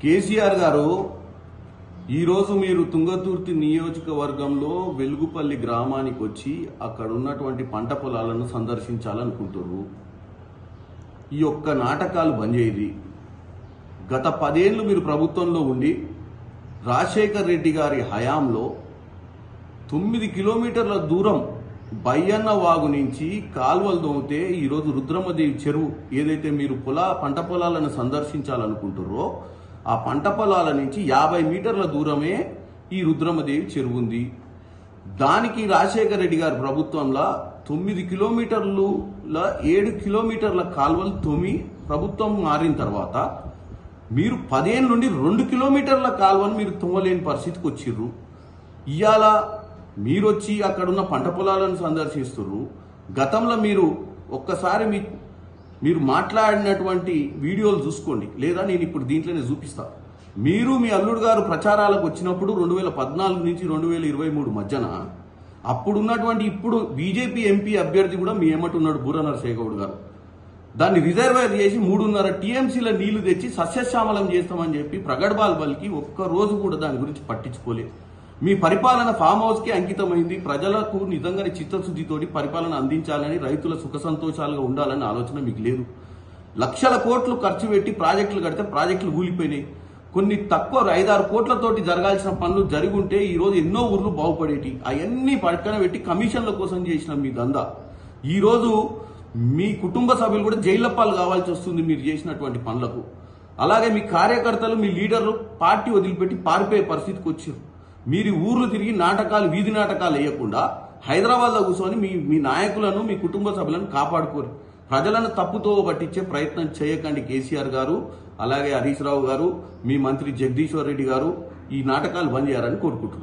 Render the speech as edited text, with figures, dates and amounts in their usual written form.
కేసీఆర్ గారు ఈరోజు మీరు తుంగతుర్తి నియోజకవర్గంలో వెలుగుపల్లి గ్రామానికి వచ్చి అక్కడ ఉన్నటువంటి పంట పొలాలను సందర్శించాలనుకుంటున్నారు. ఈ ఒక్క నాటకాలు బంద్ చేయరి. గత 10 ఏళ్లు మీరు ప్రభుత్వంలో ఉండి రాజశేఖర్ రెడ్డి గారి హయాంలో 9 కిలోమీటర్ల దూరం బయ్యన్న వాగు నుంచి కాల్వలు దోమితే ఈరోజు రుద్రమదేవి చెరువు ఏదైతే మీరు పంట పొలాలను సందర్శించాలనుకుంటున్నారో ఆ పంట పొలాల నుంచి 50 మీటర్ల దూరమే ఈ రుద్రమదేవి చెరువు ఉంది. దానికి రాజశేఖర రెడ్డి గారి ప్రభుత్వంలో 9 కిలోమీటర్లు 7 కిలోమీటర్ల కాల్వలు తోమి ప్రభుత్వం మారిన తర్వాత మీరు 10 ఏళ్ళ నుండి 2 కిలోమీటర్ల కాల్వను మీరు తోమలేని పరిస్థితికి వచ్చిర్రు. ఇవాళ మీరు వచ్చి అక్కడున్న పంట పొలాలను సందర్శిస్తున్నారు. గతంలో మీరు ఒక్కసారి మీరు మాట్లాడినటువంటి వీడియోలు చూసుకోండి, లేదా నేను ఇప్పుడు దీంట్లోనే చూపిస్తా. మీరు మీ అల్లుడు గారు ప్రచారాలకు వచ్చినప్పుడు 2014 నుంచి 2023 మధ్యన అప్పుడున్నటువంటి ఇప్పుడు బీజేపీ ఎంపీ అభ్యర్థి కూడా మీ ఏమంటున్నాడు బూర నరసేగౌడ్ గారు. దాన్ని రిజర్వేర్ చేసి 3.5 టీఎంసీల నీళ్లు తెచ్చి సస్యశ్యామలం చేస్తామని చెప్పి ప్రగడ్బాల్ బలికి ఒక్కరోజు కూడా దాని గురించి పట్టించుకోలేదు. మీ పరిపాలన ఫామ్ హౌస్ కి అంకితమైంది. ప్రజలకు నిజంగానే చిత్తశుద్ధితోటి పరిపాలన అందించాలని, రైతుల సుఖ సంతోషాలుగా ఉండాలని ఆలోచన మీకు లేదు. లక్షల కోట్లు ఖర్చు పెట్టి ప్రాజెక్టులు కడితే ప్రాజెక్టులు కూలిపోయినాయి. కొన్ని తక్కువ 5-6 కోట్లతోటి జరగాల్సిన పనులు జరిగి ఉంటే ఈ రోజు ఎన్నో ఊర్లు బాగుపడేటి. అవన్నీ పక్కన పెట్టి కమిషన్ల కోసం చేసిన మీ దందా ఈ రోజు మీ కుటుంబ సభ్యులు కూడా జైళ్ల పాలు కావాల్సి వస్తుంది మీరు చేసినటువంటి పనులకు. అలాగే మీ కార్యకర్తలు, మీ లీడర్లు పార్టీ వదిలిపెట్టి పారిపోయే పరిస్థితికి వచ్చారు. మీరు ఊర్లు తిరిగి నాటకాలు, వీధి నాటకాలు వేయకుండా హైదరాబాద్లో కూర్చొని మీ నాయకులను, మీ కుటుంబ సభ్యులను కాపాడుకోరు. ప్రజలను తప్పుతో పట్టించే ప్రయత్నం చేయకండి కేసీఆర్ గారు, అలాగే హరీష్ రావు గారు, మీ మంత్రి జగదీశ్వర్ రెడ్డి గారు. ఈ నాటకాలు బంద్ చేయాలని కోరుకుంటున్నాను.